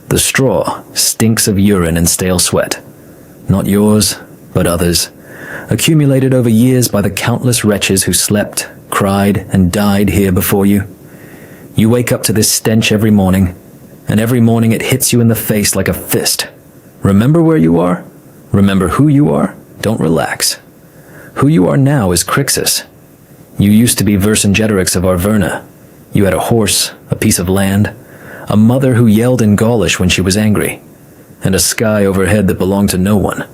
The straw stinks of urine and stale sweat. Not yours, but others, accumulated over years by the countless wretches who slept, cried, and died here before you. You wake up to this stench every morning, and every morning it hits you in the face like a fist. Remember where you are? Remember who you are? Don't relax. Who you are now is Crixus. You used to be Vercingetorix of Arverna. You had a horse, a piece of land, a mother who yelled in Gaulish when she was angry, and a sky overhead that belonged to no one.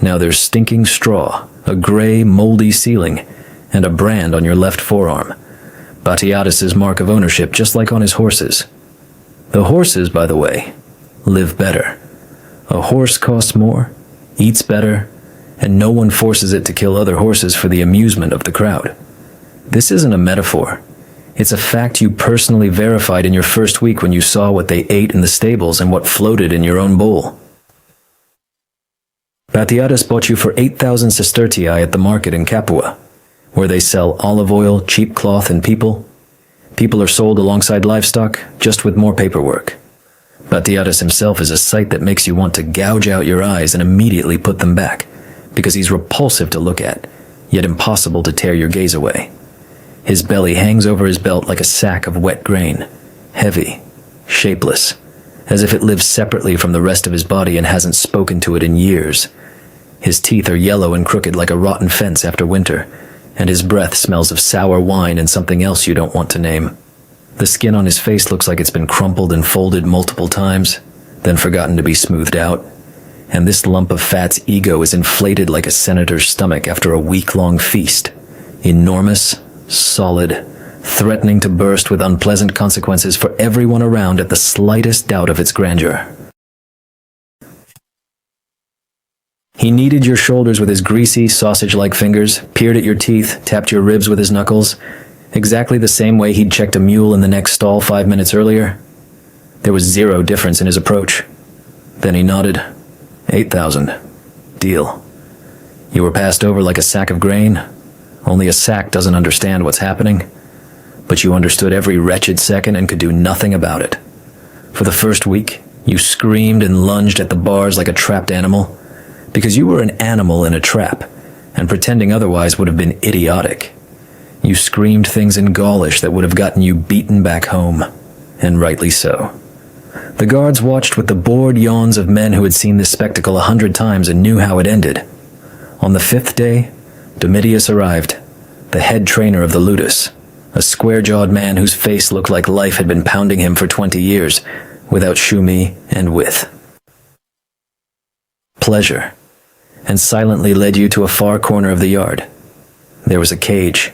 Now there's stinking straw, a gray, moldy ceiling, and a brand on your left forearm. Batiatus's mark of ownership, just like on his horses. The horses, by the way, live better. A horse costs more, eats better, and no one forces it to kill other horses for the amusement of the crowd. This isn't a metaphor. It's a fact you personally verified in your first week when you saw what they ate in the stables and what floated in your own bowl. Batiatus bought you for 8,000 sestertii at the market in Capua, where they sell olive oil, cheap cloth, and people. People are sold alongside livestock, just with more paperwork. Batiatus himself is a sight that makes you want to gouge out your eyes and immediately put them back, because he's repulsive to look at, yet impossible to tear your gaze away. His belly hangs over his belt like a sack of wet grain, heavy, shapeless, as if it lives separately from the rest of his body and hasn't spoken to it in years. His teeth are yellow and crooked like a rotten fence after winter, and his breath smells of sour wine and something else you don't want to name. The skin on his face looks like it's been crumpled and folded multiple times, then forgotten to be smoothed out, and this lump of fat's ego is inflated like a senator's stomach after a week-long feast. Enormous, solid, threatening to burst with unpleasant consequences for everyone around at the slightest doubt of its grandeur. He kneaded your shoulders with his greasy, sausage-like fingers, peered at your teeth, tapped your ribs with his knuckles, exactly the same way he'd checked a mule in the next stall 5 minutes earlier. There was zero difference in his approach. Then he nodded. 8,000. Deal. You were passed over like a sack of grain. Only a sack doesn't understand what's happening. But you understood every wretched second and could do nothing about it. For the first week, you screamed and lunged at the bars like a trapped animal, because you were an animal in a trap, and pretending otherwise would have been idiotic. You screamed things in Gaulish that would have gotten you beaten back home, and rightly so. The guards watched with the bored yawns of men who had seen this spectacle 100 times and knew how it ended. On the 5th day, Domitius arrived, the head trainer of the ludus, a square-jawed man whose face looked like life had been pounding him for 20 years, without shumi and with pleasure, and silently led you to a far corner of the yard. There was a cage.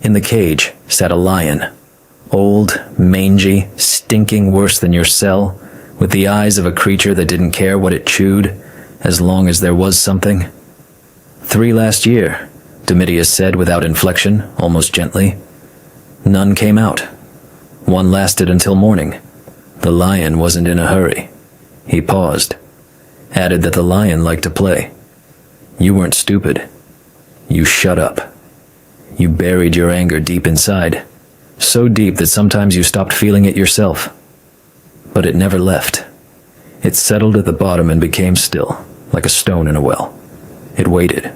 In the cage sat a lion, old, mangy, stinking worse than your cell, with the eyes of a creature that didn't care what it chewed, as long as there was something. 3 last year, Domitius said without inflection, almost gently. None came out. 1 lasted until morning. The lion wasn't in a hurry. He paused, added that the lion liked to play. You weren't stupid. You shut up. You buried your anger deep inside, so deep that sometimes you stopped feeling it yourself. But it never left. It settled at the bottom and became still, like a stone in a well. It waited.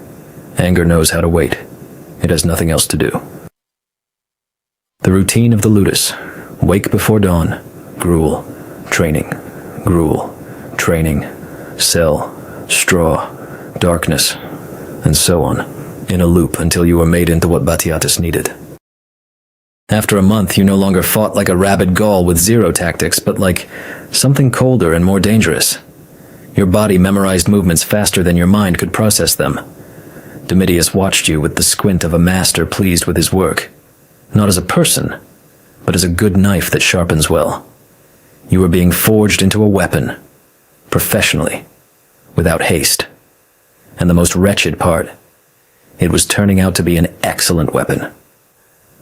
Anger knows how to wait. It has nothing else to do. The routine of the ludus. Wake before dawn. Gruel. Training. Gruel. Training. Cell. Straw. Darkness. And so on, in a loop until you were made into what Batiatus needed. After a month, you no longer fought like a rabid Gaul with zero tactics, but like something colder and more dangerous. Your body memorized movements faster than your mind could process them. Domitius watched you with the squint of a master pleased with his work, not as a person, but as a good knife that sharpens well. You were being forged into a weapon, professionally, without haste. And the most wretched part, it was turning out to be an excellent weapon.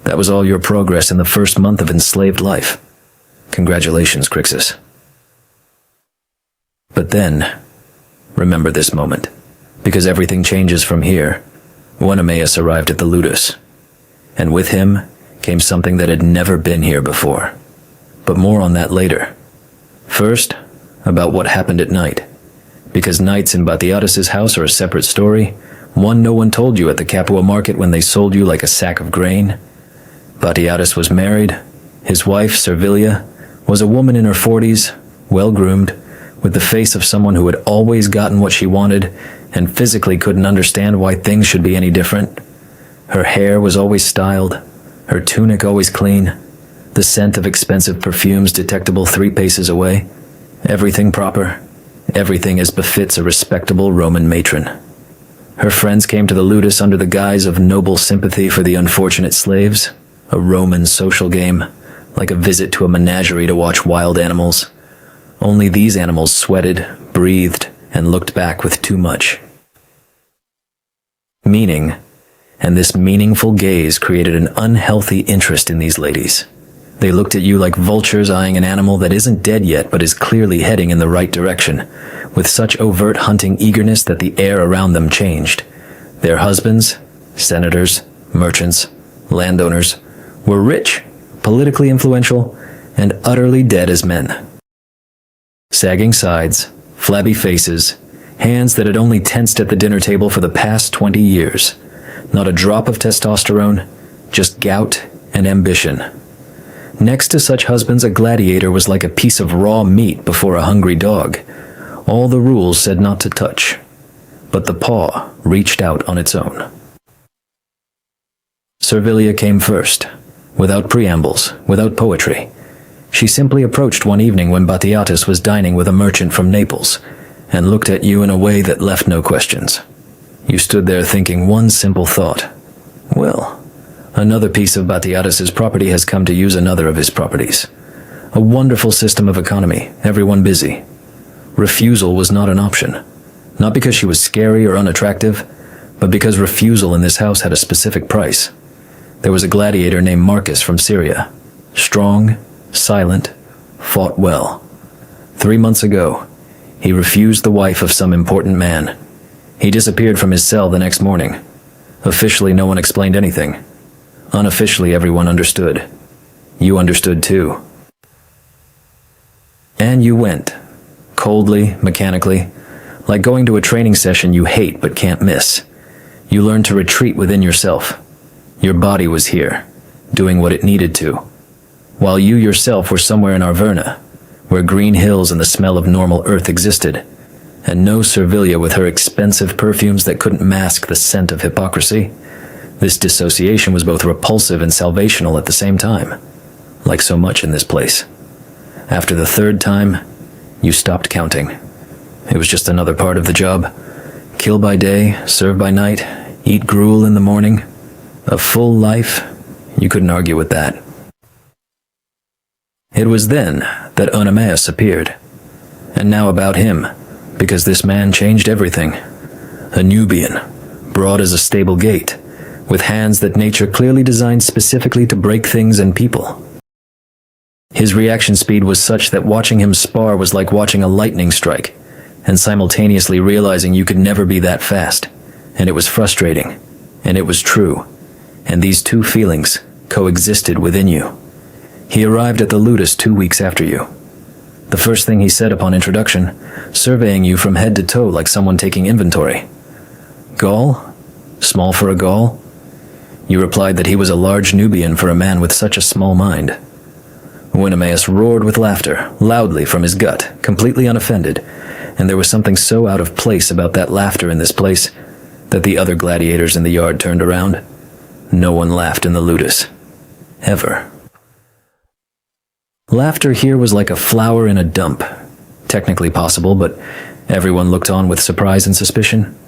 That was all your progress in the first month of enslaved life. Congratulations, Crixus. But then, remember this moment, because everything changes from here. Euonymius arrived at the ludus, and with him came something that had never been here before. But more on that later. First, about what happened at night. Because nights in Batiatus's house are a separate story, one no one told you at the Capua market when they sold you like a sack of grain. Batiatus was married. His wife, Servilia, was a woman in her 40s, well-groomed, with the face of someone who had always gotten what she wanted and physically couldn't understand why things should be any different. Her hair was always styled, her tunic always clean, the scent of expensive perfumes detectable 3 paces away. Everything proper, everything as befits a respectable Roman matron. Her friends came to the ludus under the guise of noble sympathy for the unfortunate slaves, a Roman social game, like a visit to a menagerie to watch wild animals. Only these animals sweated, breathed, and looked back with too much meaning, and this meaningful gaze created an unhealthy interest in these ladies. They looked at you like vultures eyeing an animal that isn't dead yet but is clearly heading in the right direction, with such overt hunting eagerness that the air around them changed. Their husbands, senators, merchants, landowners, were rich, politically influential, and utterly dead as men. Sagging sides, flabby faces, hands that had only tensed at the dinner table for the past 20 years. Not a drop of testosterone, just gout and ambition. Next to such husbands, a gladiator was like a piece of raw meat before a hungry dog. All the rules said not to touch, but the paw reached out on its own. Servilia came first, without preambles, without poetry. She simply approached one evening when Batiatus was dining with a merchant from Naples, and looked at you in a way that left no questions. You stood there thinking one simple thought. Well, another piece of Batiatus's property has come to use another of his properties. A wonderful system of economy, everyone busy. Refusal was not an option. Not because she was scary or unattractive, but because refusal in this house had a specific price. There was a gladiator named Marcus from Syria. Strong, silent, fought well. 3 months ago, he refused the wife of some important man. He disappeared from his cell the next morning. Officially, no one explained anything. Unofficially, everyone understood. You understood too. And you went. Coldly, mechanically, like going to a training session you hate but can't miss. You learned to retreat within yourself. Your body was here, doing what it needed to, while you yourself were somewhere in Arverna, where green hills and the smell of normal earth existed, and no Servilia with her expensive perfumes that couldn't mask the scent of hypocrisy. This dissociation was both repulsive and salvational at the same time, like so much in this place. After the 3rd time, you stopped counting. It was just another part of the job. Kill by day, serve by night, eat gruel in the morning. A full life, you couldn't argue with that. It was then that Eunomaus appeared. And now about him, because this man changed everything. A Nubian, broad as a stable gate, with hands that nature clearly designed specifically to break things and people. His reaction speed was such that watching him spar was like watching a lightning strike, and simultaneously realizing you could never be that fast. And it was frustrating, and it was true. And these two feelings coexisted within you. He arrived at the ludus 2 weeks after you. The first thing he said upon introduction, surveying you from head to toe like someone taking inventory. Gaul? Small for a Gaul? You replied that he was a large Nubian for a man with such a small mind. Eunomaus roared with laughter, loudly from his gut, completely unoffended, and there was something so out of place about that laughter in this place that the other gladiators in the yard turned around. No one laughed in the ludus. Ever. Laughter here was like a flower in a dump. Technically possible, but everyone looked on with surprise and suspicion.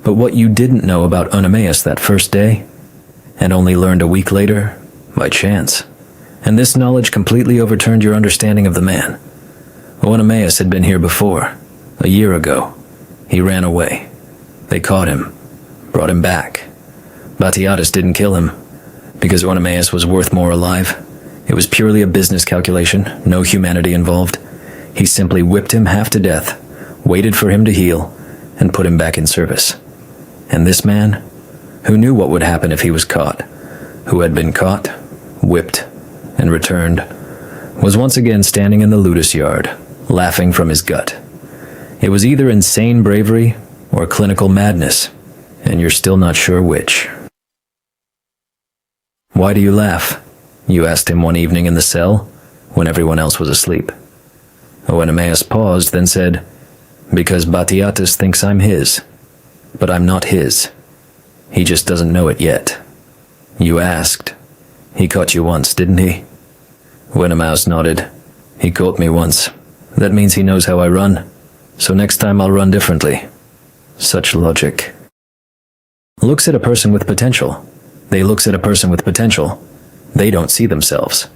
But what you didn't know about Eunomaus that first day, and only learned a week later, by chance. And this knowledge completely overturned your understanding of the man. Eunomaus had been here before, a year ago. He ran away. They caught him, brought him back. Batiatus didn't kill him, because Eunomaus was worth more alive. It was purely a business calculation, no humanity involved. He simply whipped him half to death, waited for him to heal, and put him back in service. And this man, who knew what would happen if he was caught, who had been caught, whipped, and returned, was once again standing in the ludus yard, laughing from his gut. It was either insane bravery or clinical madness, and you're still not sure which. "Why do you laugh?" you asked him one evening in the cell, when everyone else was asleep. Oenomaus paused, then said, "Because Batiatus thinks I'm his, but I'm not his. He just doesn't know it yet." You asked, "He caught you once, didn't he?" Oenomaus nodded. "He caught me once. That means he knows how I run, so next time I'll run differently." Such logic. Looks at a person with potential. They looks at a person with potential. They don't see themselves.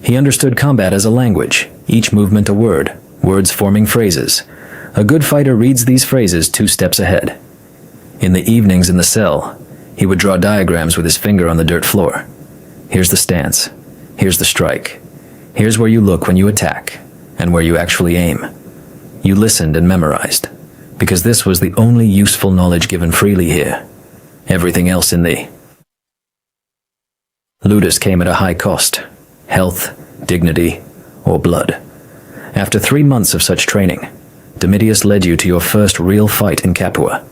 He understood combat as a language, each movement a word, words forming phrases. A good fighter reads these phrases 2 steps ahead. In the evenings in the cell, he would draw diagrams with his finger on the dirt floor. Here's the stance. Here's the strike. Here's where you look when you attack, and where you actually aim. You listened and memorized, because this was the only useful knowledge given freely here. Everything else in the ludus came at a high cost: health, dignity, or blood. After 3 months of such training, Domitius led you to your first real fight in Capua.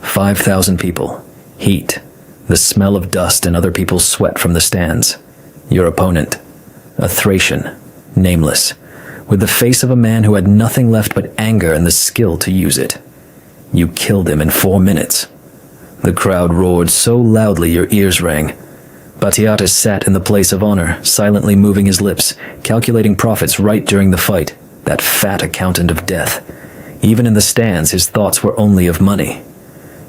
5,000 people, heat, the smell of dust and other people's sweat from the stands. Your opponent, a Thracian, nameless, with the face of a man who had nothing left but anger and the skill to use it. You killed him in 4 minutes. The crowd roared so loudly your ears rang. Batiatus sat in the place of honor, silently moving his lips, calculating profits right during the fight, that fat accountant of death. Even in the stands, his thoughts were only of money.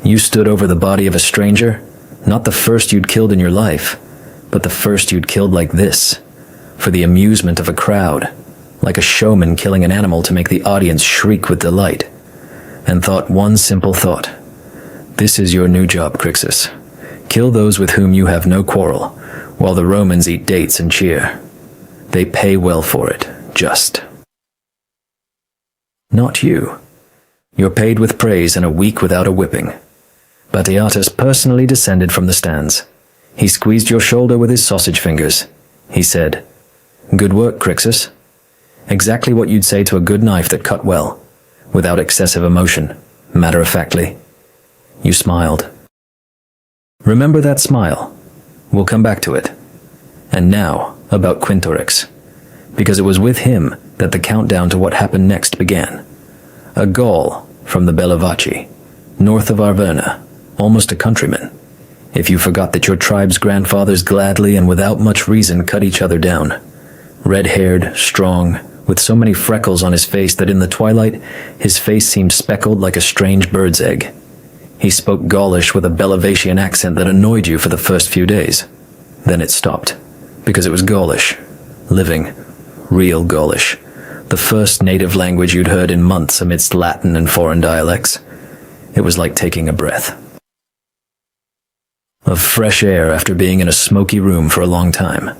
You stood over the body of a stranger, not the first you'd killed in your life, but the first you'd killed like this, for the amusement of a crowd, like a showman killing an animal to make the audience shriek with delight, and thought one simple thought: "This is your new job, Crixus. Kill those with whom you have no quarrel, while the Romans eat dates and cheer. They pay well for it, just." Not you. You're paid with praise and a week without a whipping. Batiatus personally descended from the stands. He squeezed your shoulder with his sausage fingers. He said, "Good work, Crixus." Exactly what you'd say to a good knife that cut well, without excessive emotion, matter-of-factly. You smiled. Remember that smile. We'll come back to it. And now, about Quintorix, because it was with him that the countdown to what happened next began. A Gaul from the Bellovaci, north of Arverna, almost a countryman, if you forgot that your tribe's grandfathers gladly and without much reason cut each other down. Red-haired, strong, with so many freckles on his face that in the twilight his face seemed speckled like a strange bird's egg. He spoke Gaulish with a Bellovacian accent that annoyed you for the first few days. Then it stopped, because it was Gaulish, living, real Gaulish, the first native language you'd heard in months amidst Latin and foreign dialects. It was like taking a breath of fresh air after being in a smoky room for a long time.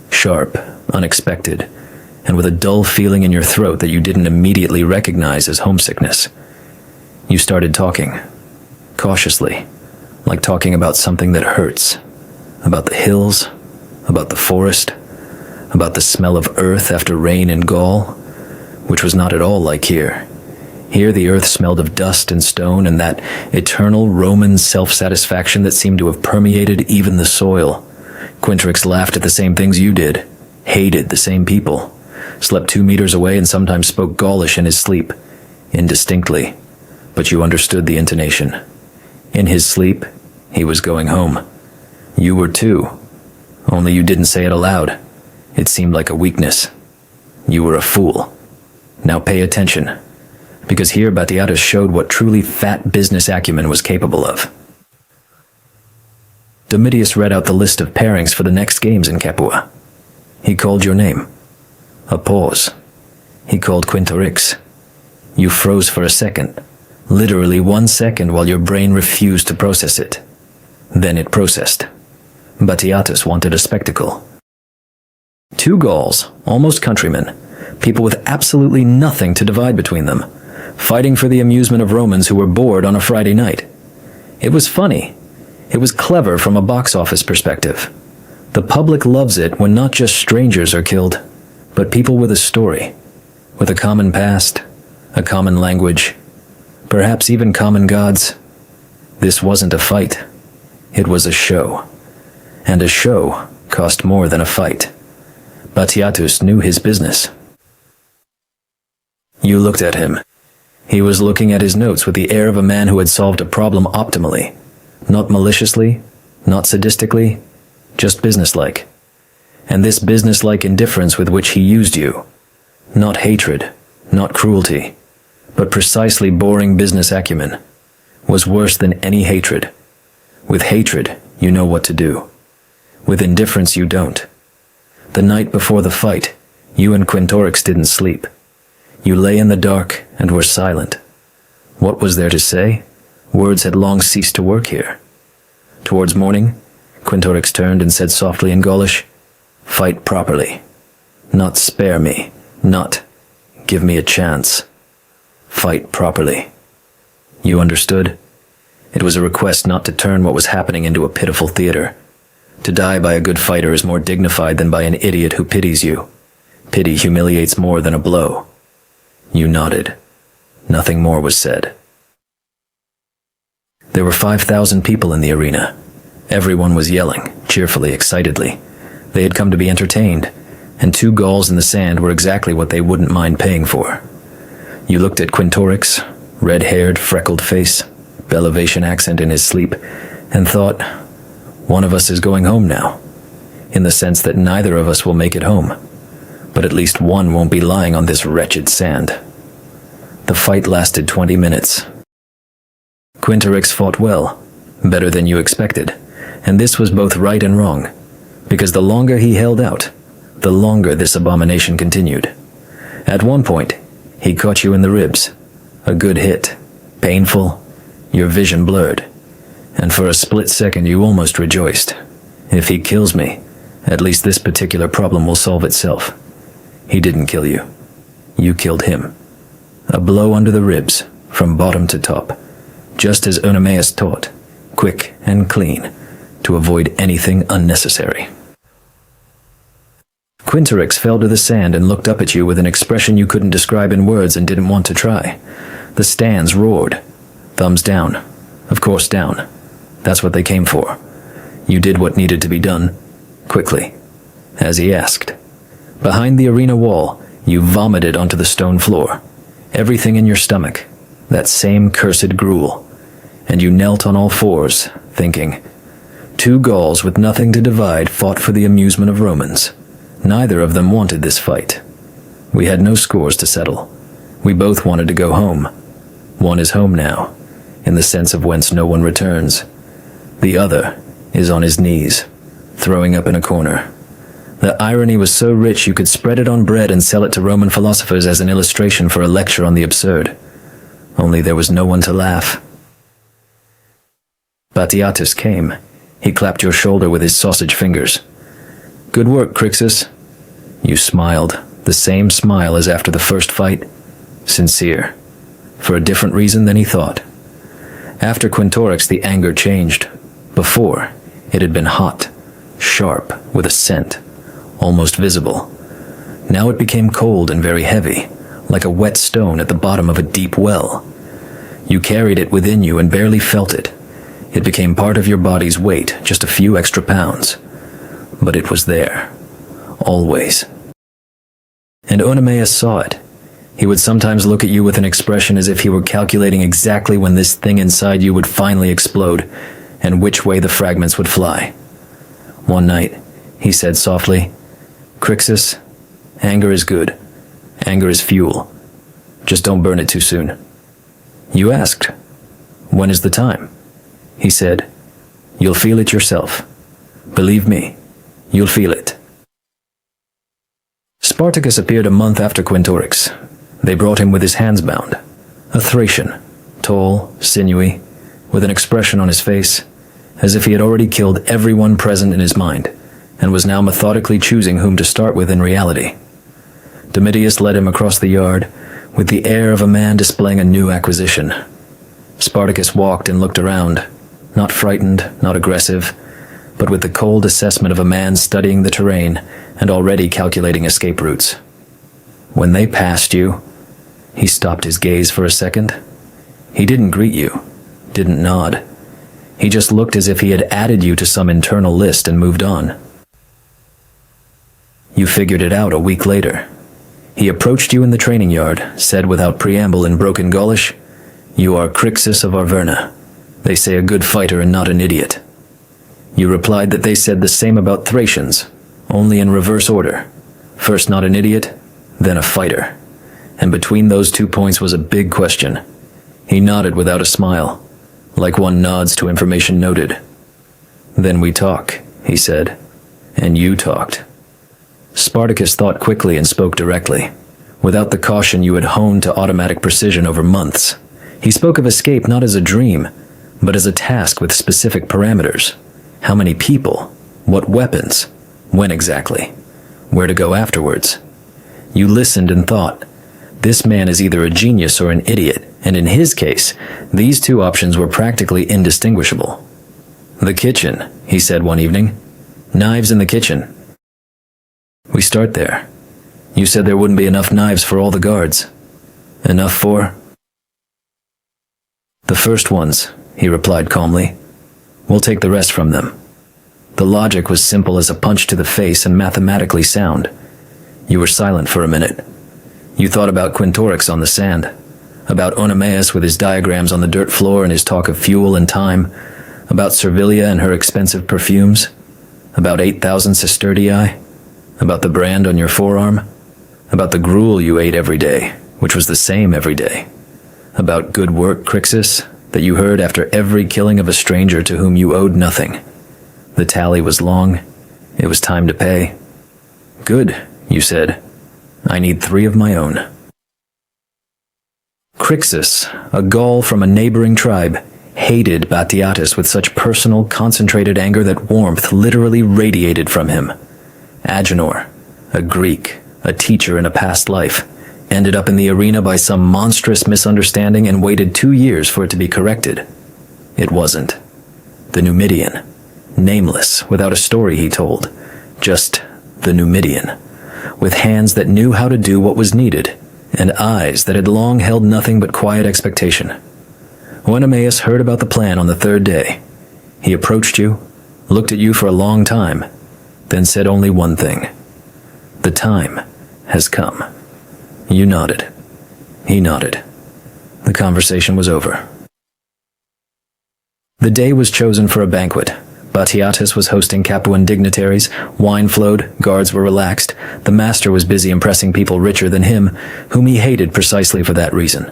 Sharp, unexpected, and with a dull feeling in your throat that you didn't immediately recognize as homesickness. You started talking, cautiously, like talking about something that hurts, about the hills, about the forest, about the smell of earth after rain in Gaul, which was not at all like here. Here the earth smelled of dust and stone and that eternal Roman self-satisfaction that seemed to have permeated even the soil. Quintorix laughed at the same things you did, hated the same people, slept 2 meters away and sometimes spoke Gaulish in his sleep, indistinctly, but you understood the intonation. In his sleep, he was going home. You were too, only you didn't say it aloud. It seemed like a weakness. You were a fool. Now pay attention, because here Batiatus showed what truly fat business acumen was capable of. Domitius read out the list of pairings for the next games in Capua. He called your name. A pause. He called Quintorix. You froze for a second, literally 1 second, while your brain refused to process it. Then it processed. Batiatus wanted a spectacle. 2 Gauls, almost countrymen, people with absolutely nothing to divide between them, fighting for the amusement of Romans who were bored on a Friday night. It was funny. It was clever from a box office perspective. The public loves it when not just strangers are killed, but people with a story, with a common past, a common language, perhaps even common gods. This wasn't a fight. It was a show. And a show cost more than a fight. Batiatus knew his business. You looked at him. He was looking at his notes with the air of a man who had solved a problem optimally. Not maliciously, not sadistically, just businesslike. And this businesslike indifference with which he used you, not hatred, not cruelty, but precisely boring business acumen, was worse than any hatred. With hatred, you know what to do. With indifference, you don't. The night before the fight, you and Quintorix didn't sleep. You lay in the dark and were silent. What was there to say? Words had long ceased to work here. Towards morning, Quintorix turned and said softly in Gaulish, "Fight properly. Not spare me. Not give me a chance. Fight properly." You understood? It was a request not to turn what was happening into a pitiful theater. To die by a good fighter is more dignified than by an idiot who pities you. Pity humiliates more than a blow. You nodded. Nothing more was said. There were 5,000 people in the arena. Everyone was yelling, cheerfully, excitedly. They had come to be entertained, and 2 galls in the sand were exactly what they wouldn't mind paying for. You looked at Quintorix, red-haired, freckled face, Belevation accent in his sleep, and thought, one of us is going home now, in the sense that neither of us will make it home, but at least one won't be lying on this wretched sand. The fight lasted 20 minutes. Quintorix fought well, better than you expected, and this was both right and wrong, because the longer he held out, the longer this abomination continued. At one point, he caught you in the ribs. A good hit. Painful. Your vision blurred. And for a split second you almost rejoiced. If he kills me, at least this particular problem will solve itself. He didn't kill you. You killed him. A blow under the ribs, from bottom to top. Just as Eunomaus taught. Quick and clean. To avoid anything unnecessary. Quintorix fell to the sand and looked up at you with an expression you couldn't describe in words and didn't want to try. The stands roared. Thumbs down. Of course down. That's what they came for. You did what needed to be done, quickly, as he asked. Behind the arena wall, you vomited onto the stone floor. Everything in your stomach. That same cursed gruel. And you knelt on all fours, thinking, 2 Gauls with nothing to divide fought for the amusement of Romans. Neither of them wanted this fight. We had no scores to settle. We both wanted to go home. One is home now, in the sense of whence no one returns. The other is on his knees, throwing up in a corner. The irony was so rich you could spread it on bread and sell it to Roman philosophers as an illustration for a lecture on the absurd. Only there was no one to laugh. Batiatus came. He clapped your shoulder with his sausage fingers. "Good work, Crixus." You smiled, the same smile as after the first fight. Sincere. For a different reason than he thought. After Quintorix, the anger changed. Before, it had been hot, sharp, with a scent, almost visible. Now it became cold and very heavy, like a wet stone at the bottom of a deep well. You carried it within you and barely felt it. It became part of your body's weight, just a few extra pounds. But it was there. Always. And Eunomaus saw it. He would sometimes look at you with an expression as if he were calculating exactly when this thing inside you would finally explode, and which way the fragments would fly. One night, he said softly, "Crixus, anger is good. Anger is fuel. Just don't burn it too soon." You asked, "When is the time?" He said, "You'll feel it yourself. Believe me, you'll feel it." Spartacus appeared a month after Quintorix. They brought him with his hands bound. A Thracian, tall, sinewy, with an expression on his face, as if he had already killed everyone present in his mind, and was now methodically choosing whom to start with in reality. Domitius led him across the yard, with the air of a man displaying a new acquisition. Spartacus walked and looked around, not frightened, not aggressive, but with the cold assessment of a man studying the terrain and already calculating escape routes. When they passed you, he stopped his gaze for a second. He didn't greet you, didn't nod. He just looked as if he had added you to some internal list and moved on. You figured it out a week later. He approached you in the training yard, said without preamble in broken Gaulish, "You are Crixus of Arverna. They say a good fighter and not an idiot." You replied that they said the same about Thracians, only in reverse order. First not an idiot, then a fighter. And between those 2 points was a big question. He nodded without a smile, like one nods to information noted. "Then we talk," he said, "and you talked." Spartacus thought quickly and spoke directly, without the caution you had honed to automatic precision over months. He spoke of escape not as a dream, but as a task with specific parameters. How many people? What weapons? When exactly? Where to go afterwards? You listened and thought, this man is either a genius or an idiot, and in his case, these two options were practically indistinguishable. "The kitchen," he said one evening. "Knives in the kitchen." "We start there. You said there wouldn't be enough knives for all the guards." "Enough for?" "The first ones," he replied calmly. "We'll take the rest from them." The logic was simple as a punch to the face and mathematically sound. You were silent for a minute. You thought about Quintorix on the sand, about Oenomaus with his diagrams on the dirt floor and his talk of fuel and time, about Servilia and her expensive perfumes, about 8,000 sestertii, about the brand on your forearm, about the gruel you ate every day, which was the same every day, about good work, Crixus, that you heard after every killing of a stranger to whom you owed nothing. The tally was long. It was time to pay. "Good," you said. "I need 3 of my own." Crixus, a Gaul from a neighboring tribe, hated Batiatus with such personal, concentrated anger that warmth literally radiated from him. Agenor, a Greek, a teacher in a past life, ended up in the arena by some monstrous misunderstanding and waited 2 years for it to be corrected. It wasn't. The Numidian, nameless, without a story he told, just the Numidian, with hands that knew how to do what was needed, and eyes that had long held nothing but quiet expectation. Oenomaus heard about the plan on the 3rd day. He approached you, looked at you for a long time, then said only one thing. "The time has come." You nodded. He nodded. The conversation was over. The day was chosen for a banquet. Batiatus was hosting Capuan dignitaries, wine flowed, guards were relaxed, the master was busy impressing people richer than him, whom he hated precisely for that reason.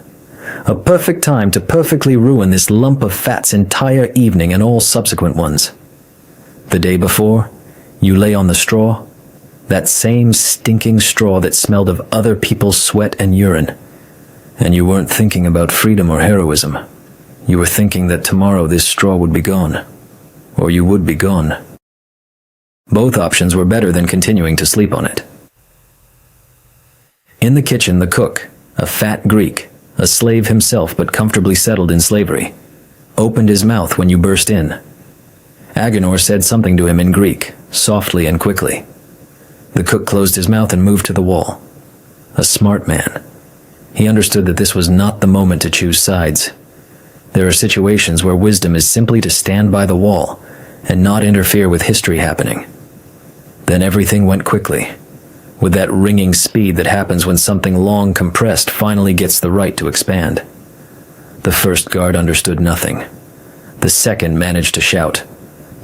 A perfect time to perfectly ruin this lump of fat's entire evening and all subsequent ones. The day before, you lay on the straw, that same stinking straw that smelled of other people's sweat and urine. And you weren't thinking about freedom or heroism. You were thinking that tomorrow this straw would be gone. Or you would be gone. Both options were better than continuing to sleep on it. In the kitchen, the cook, a fat Greek, a slave himself but comfortably settled in slavery, opened his mouth when you burst in. Agenor said something to him in Greek, softly and quickly. The cook closed his mouth and moved to the wall. A smart man. He understood that this was not the moment to choose sides. There are situations where wisdom is simply to stand by the wall and not interfere with history happening. Then everything went quickly, with that ringing speed that happens when something long compressed finally gets the right to expand. The first guard understood nothing. The second managed to shout.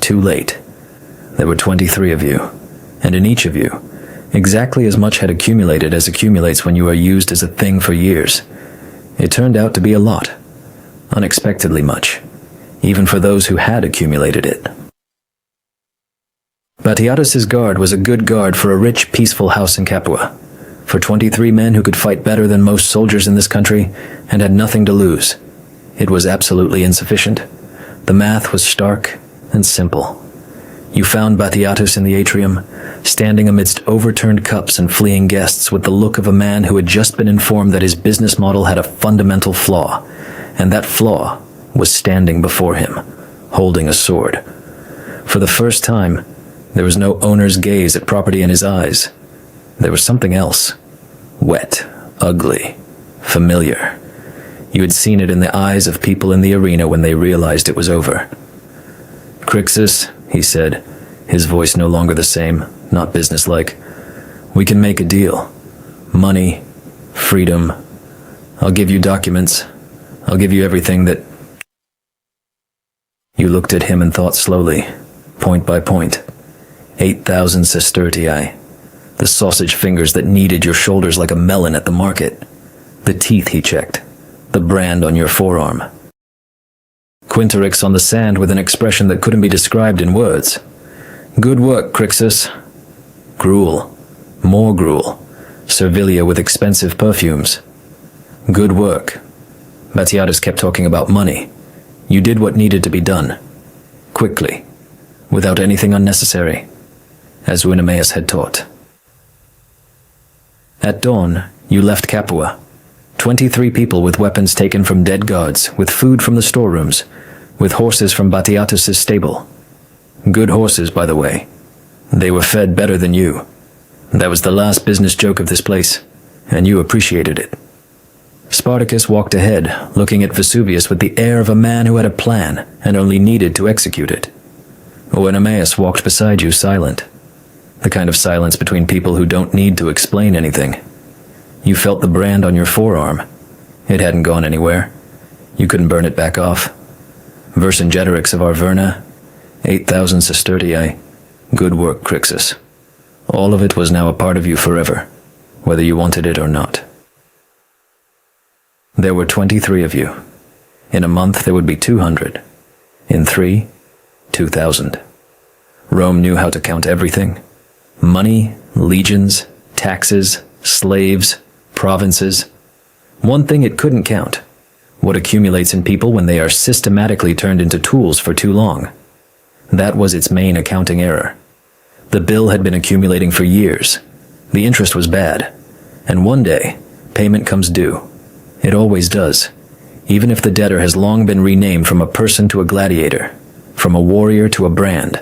Too late. There were 23 of you, and in each of you, exactly as much had accumulated as accumulates when you are used as a thing for years. It turned out to be a lot. Unexpectedly much, even for those who had accumulated it. Batiatus's guard was a good guard for a rich, peaceful house in Capua, for 23 men who could fight better than most soldiers in this country and had nothing to lose. It was absolutely insufficient. The math was stark and simple. You found Batiatus in the atrium, standing amidst overturned cups and fleeing guests with the look of a man who had just been informed that his business model had a fundamental flaw, and that flaw was standing before him, holding a sword. For the first time, there was no owner's gaze at property in his eyes. There was something else. Wet, ugly, familiar. You had seen it in the eyes of people in the arena when they realized it was over. "Crixus," he said, his voice no longer the same, not businesslike. "We can make a deal. Money, freedom. I'll give you documents. I'll give you everything that..." You looked at him and thought slowly, point by point. 8,000 sestertii. The sausage fingers that kneaded your shoulders like a melon at the market. The teeth he checked. The brand on your forearm. Quinterix on the sand with an expression that couldn't be described in words. "Good work, Crixus." Gruel. More gruel. Servilia with expensive perfumes. "Good work." Batiatus kept talking about money. You did what needed to be done. Quickly. Without anything unnecessary. As Winameus had taught. At dawn, you left Capua. 23 people with weapons taken from dead guards, with food from the storerooms, with horses from Batiatus's stable. Good horses, by the way. They were fed better than you. That was the last business joke of this place, and you appreciated it. Spartacus walked ahead, looking at Vesuvius with the air of a man who had a plan and only needed to execute it. Oenomaus walked beside you, silent. The kind of silence between people who don't need to explain anything. You felt the brand on your forearm. It hadn't gone anywhere. You couldn't burn it back off. Vercingetorix of Arverna, 8,000 sestertii. Good work, Crixus. All of it was now a part of you forever, whether you wanted it or not. There were 23 of you. In a month there would be 200. In 3, 2,000. Rome knew how to count everything. Money, legions, taxes, slaves, provinces. One thing it couldn't count. What accumulates in people when they are systematically turned into tools for too long. That was its main accounting error. The bill had been accumulating for years. The interest was bad. And one day, payment comes due. It always does. Even if the debtor has long been renamed from a person to a gladiator, from a warrior to a brand.